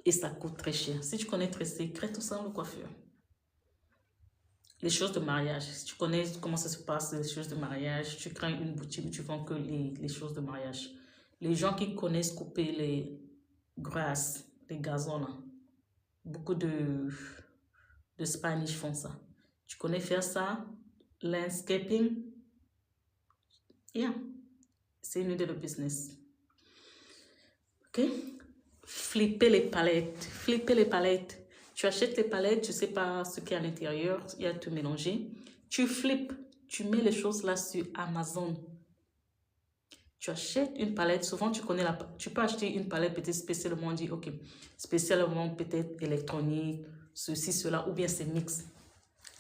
[SPEAKER 1] Et ça coûte très cher. Si tu connais tresser, crée ton salon de coiffure. Les choses de mariage. Si tu connais comment ça se passe, les choses de mariage, tu crées une boutique où tu vends que les choses de mariage. Les gens qui connaissent couper les grasses, les gazons là. Beaucoup de Spanish font ça. Tu connais faire ça? Landscaping? Yeah. C'est une idée de business. Ok? Flipper les palettes. Flipper les palettes. Tu achètes les palettes, tu ne sais pas ce qu'il y a à l'intérieur, il y a tout mélangé. Tu flippes, tu mets les choses là sur Amazon. Tu achètes une palette, souvent tu connais tu peux acheter une palette peut-être spécialement dit, ok, spécialement peut-être électronique, ceci, cela, ou bien c'est mix.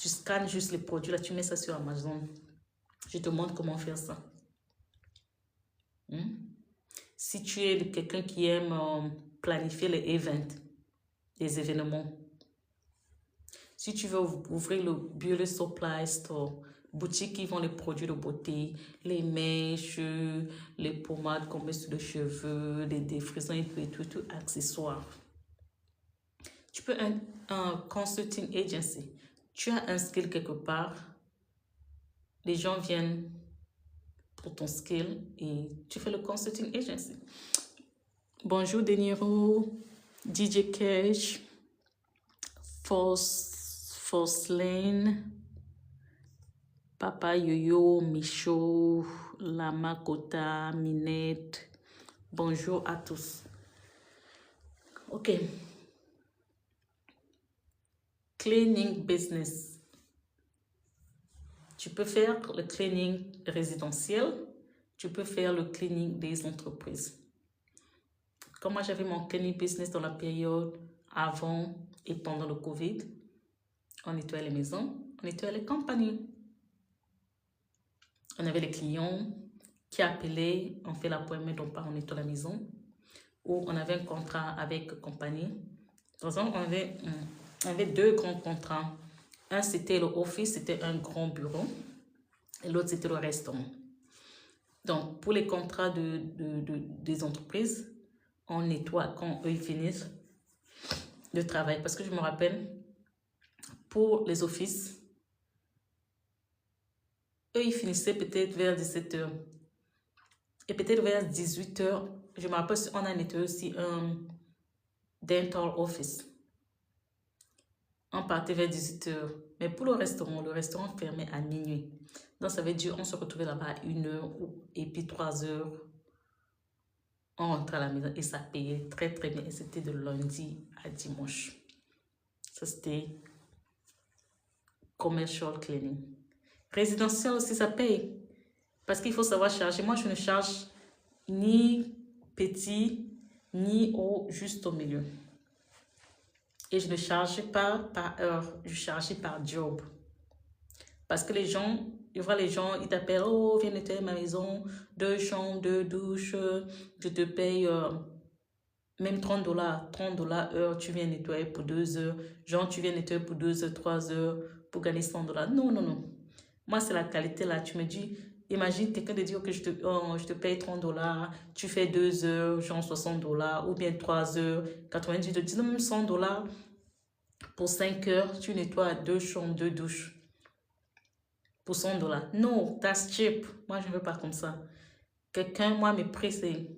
[SPEAKER 1] Tu scannes juste les produits là, tu mets ça sur Amazon. Je te montre comment faire ça. Si tu es quelqu'un qui aime planifier les events, les événements, si tu veux ouvrir le Beauty Supply Store, boutique qui vend les produits de beauté, les mèches, les pommades qu'on met sur les cheveux, les défrisants et tout, accessoires. Tu peux un consulting agency. Tu as un skill quelque part, les gens viennent pour ton skill et tu fais le consulting agency. Bonjour Deniro, DJ Cash, Force Lane, Papa Yoyo, Michaud, Lama Kota, Minette. Bonjour à tous. Ok. cleaning business. Tu peux faire le cleaning résidentiel, tu peux faire le cleaning des entreprises. Comme moi, j'avais mon cleaning business dans la période avant et pendant le Covid, on nettoyait les maisons, on nettoyait les compagnies. On avait les clients qui appelaient, on fait l'appointment, donc on nettoie la maison. Ou on avait un contrat avec compagnie. Par exemple, on avait deux grands contrats. Un, c'était le office, c'était un grand bureau. Et l'autre, c'était le restaurant. Donc, pour les contrats des entreprises, on nettoie quand eux ils finissent de travail. Parce que je me rappelle, pour les offices, eux, ils finissaient peut-être vers 17 h. Et peut-être vers 18 h, je me rappelle, on a nettoyé aussi un dental office. On partait vers 18 h. Mais pour le restaurant fermait à minuit. Donc, ça veut dire qu'on se retrouvait là-bas à 1 h et puis 3 h. On rentrait à la maison et ça payait très très bien. Et c'était de lundi à dimanche. Ça, c'était commercial cleaning. Résidentiel aussi, ça paye. Parce qu'il faut savoir charger. Moi, je ne charge ni petit, ni juste au milieu. Et je ne charge pas par heure, je charge par job. Parce que les gens, ils t'appellent, oh, viens nettoyer ma maison, 2 chambres, 2 douches, je te paye même $30, $30 heure, tu viens nettoyer pour 2 heures. Genre, tu viens nettoyer pour 2 heures, 3 heures, pour gagner $100. Non, non, non. Moi, c'est la qualité là. Tu me dis, imagine quelqu'un te dit que je te paye $30, tu fais 2 heures, genre $60, ou bien 3 heures, 90, $10, même $100 pour 5 heures, tu nettoies 2 chambres, 2 douches pour $100. Non, that's cheap. Moi, je ne veux pas comme ça. Quelqu'un, moi, mes prix, c'est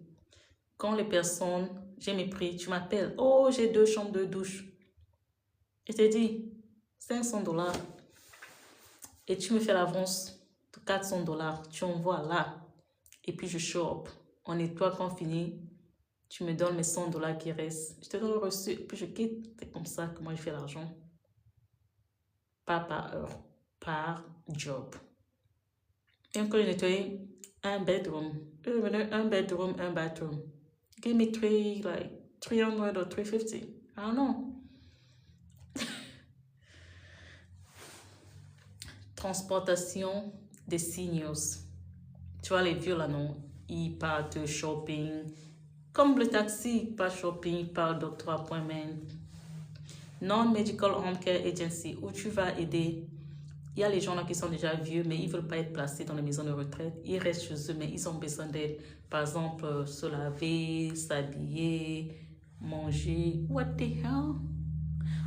[SPEAKER 1] quand les personnes, j'ai mes prix, tu m'appelles, oh, j'ai 2 chambres, 2 douches. Et je te dis, $500. Et tu me fais l'avance de $400. Tu envoies là. Et puis je show up. On nettoie quand on finit. Tu me donnes mes $100 qui restent. Je te donne le reçu. Et puis je quitte. C'est comme ça que moi je fais l'argent. Pas par heure. Par job. Et quand j'ai nettoyé un bedroom. Un bedroom, un bathroom. Give me 300 or 350. I don't know. Transportation des seniors. Tu vois, les vieux là, non? Ils partent shopping. Comme le taxi, pas shopping, ils partent doctor appointment. Non-medical home care agency, où tu vas aider. Il y a les gens là qui sont déjà vieux, mais ils ne veulent pas être placés dans les maisons de retraite. Ils restent chez eux, mais ils ont besoin d'aide. Par exemple, se laver, s'habiller, manger. What the hell?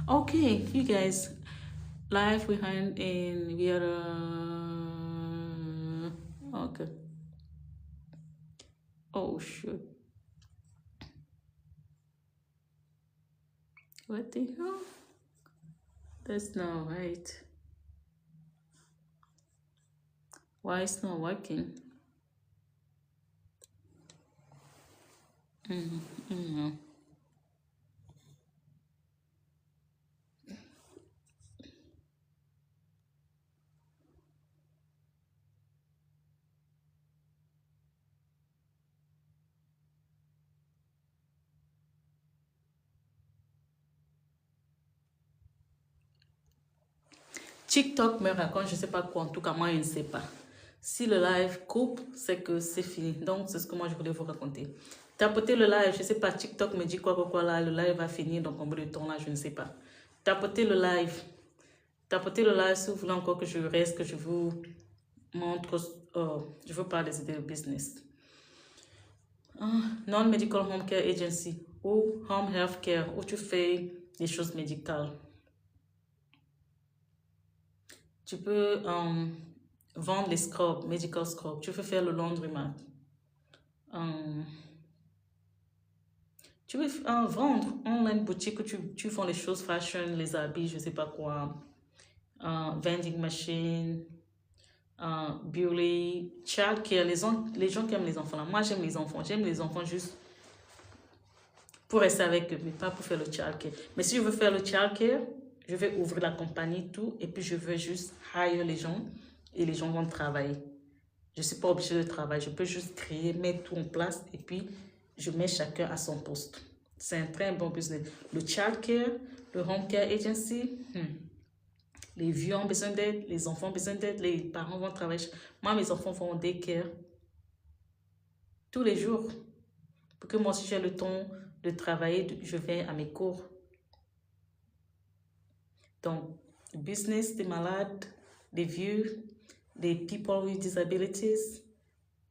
[SPEAKER 1] Okay, you guys. Life behind in we are okay. Oh shoot. What the hell? That's not right. Why it's not working? TikTok me raconte, je ne sais pas quoi, en tout cas moi je ne sais pas. Si le live coupe, c'est que c'est fini. Donc c'est ce que moi je voulais vous raconter. Tapotez le live, je ne sais pas, TikTok me dit quoi là, le live va finir dans combien de temps là, je ne sais pas. Tapotez le live. Tapotez le live si vous voulez encore que je reste, que je vous montre, je veux parler des idées de business. Non-medical home care agency ou home health care, où tu fais des choses médicales. Tu peux vendre les scrubs, medical scrubs. Tu peux faire le laundromat. Tu peux vendre online boutique où tu vends les choses fashion, les habits, je sais pas quoi. Vending machine, beauty, childcare. Les gens qui aiment les enfants là. Moi j'aime les enfants. J'aime les enfants juste pour rester avec eux, mais pas pour faire le childcare. Mais si je veux faire le childcare, Je vais ouvrir la compagnie, tout, et puis je veux juste hire les gens et les gens vont travailler. Je ne suis pas obligée de travailler, je peux juste créer, mettre tout en place et puis je mets chacun à son poste. C'est un très bon business. Le child care, le home care agency, les vieux ont besoin d'aide, les enfants ont besoin d'aide, les parents vont travailler. Moi, mes enfants vont au daycare tous les jours. Pour que moi, si j'ai le temps de travailler, je vais à mes cours. Donc, business des malades, des vieux, des people with disabilities,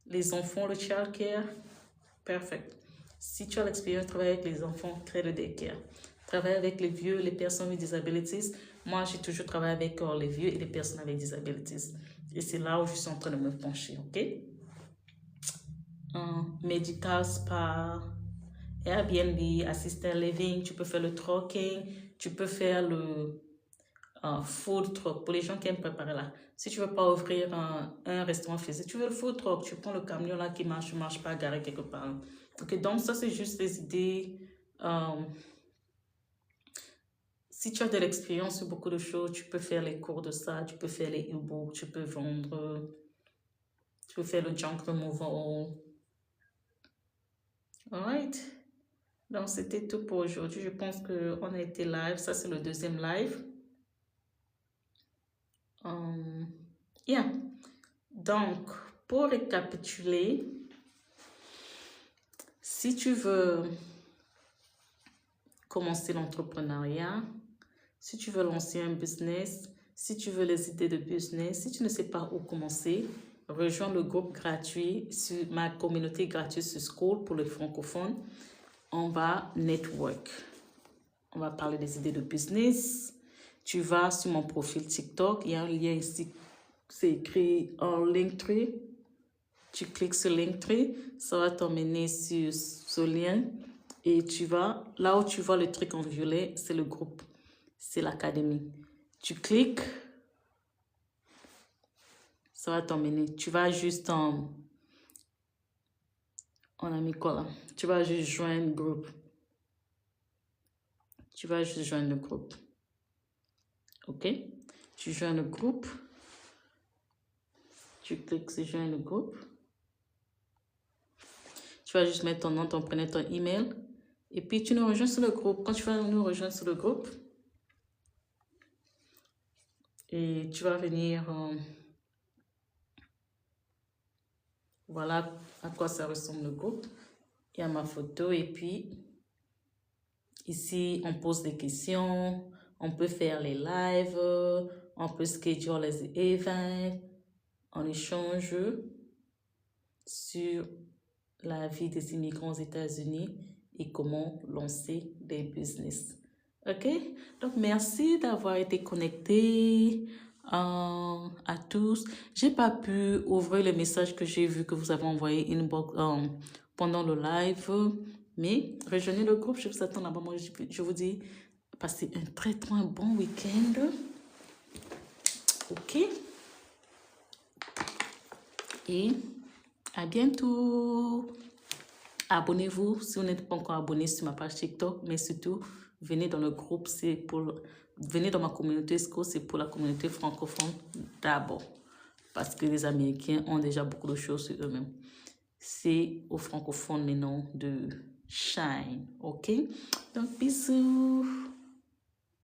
[SPEAKER 1] les enfants, le child care, perfect. Si tu as l'expérience de travailler avec les enfants, crée le daycare. Travaille avec les vieux, les personnes avec disabilities. Moi, j'ai toujours travaillé avec les vieux et les personnes avec disabilities. Et c'est là où je suis en train de me pencher, ok? Medical spa, Airbnb, assisted living, tu peux faire le trucking, tu peux faire le food truck pour les gens qui aiment préparer là. Si tu veux pas ouvrir un restaurant physique, tu veux le food truck, tu prends le camion là qui marche pas, garé quelque part. Ok, donc ça c'est juste des idées. Si tu as de l'expérience sur beaucoup de choses, tu peux faire les cours de ça, tu peux faire les e-books, tu peux vendre, tu peux faire le junk removal. Alright. Donc c'était tout pour aujourd'hui. Je pense qu'on a été live. Ça c'est le deuxième live. Yeah. Donc, pour récapituler, si tu veux commencer l'entrepreneuriat, si tu veux lancer un business, si tu veux les idées de business, si tu ne sais pas où commencer, rejoins le groupe gratuit sur ma communauté gratuite sur School pour les francophones. On va network. On va parler des idées de business. Tu vas sur mon profil TikTok, il y a un lien ici, c'est écrit en Linktree. Tu cliques sur Linktree, ça va t'emmener sur ce lien et tu vas, là où tu vois le truc en violet, c'est le groupe, c'est l'académie. Tu cliques, ça va t'emmener. Tu vas juste on a mis quoi là? Tu vas juste joindre le groupe. Tu vas juste joindre le groupe. Ok? Tu joins le groupe. Tu cliques sur joindre le groupe. Tu vas juste mettre ton nom, ton prénom, ton email. Et puis, tu nous rejoins sur le groupe. Quand tu vas nous rejoindre sur le groupe, et tu vas venir... voilà à quoi ça ressemble le groupe. Il y a ma photo. Et puis, ici, on pose des questions. On peut faire les lives. On peut schedule les events. On échange sur la vie des immigrants aux États-Unis et comment lancer des business. OK? Donc, merci d'avoir été connecté à tous. J'ai pas pu ouvrir le message que j'ai vu que vous avez envoyé inbox pendant le live, mais rejoignez le groupe. Je vous attends là-bas. Moi, je vous dis, passez un très bon week-end. OK? Et à bientôt. Abonnez-vous si vous n'êtes pas encore abonné sur ma page TikTok, mais surtout, venez dans le groupe, venez dans ma communauté School, c'est pour la communauté francophone d'abord. Parce que les Américains ont déjà beaucoup de choses sur eux-mêmes. C'est aux francophones maintenant de shine, ok? Donc, bisous!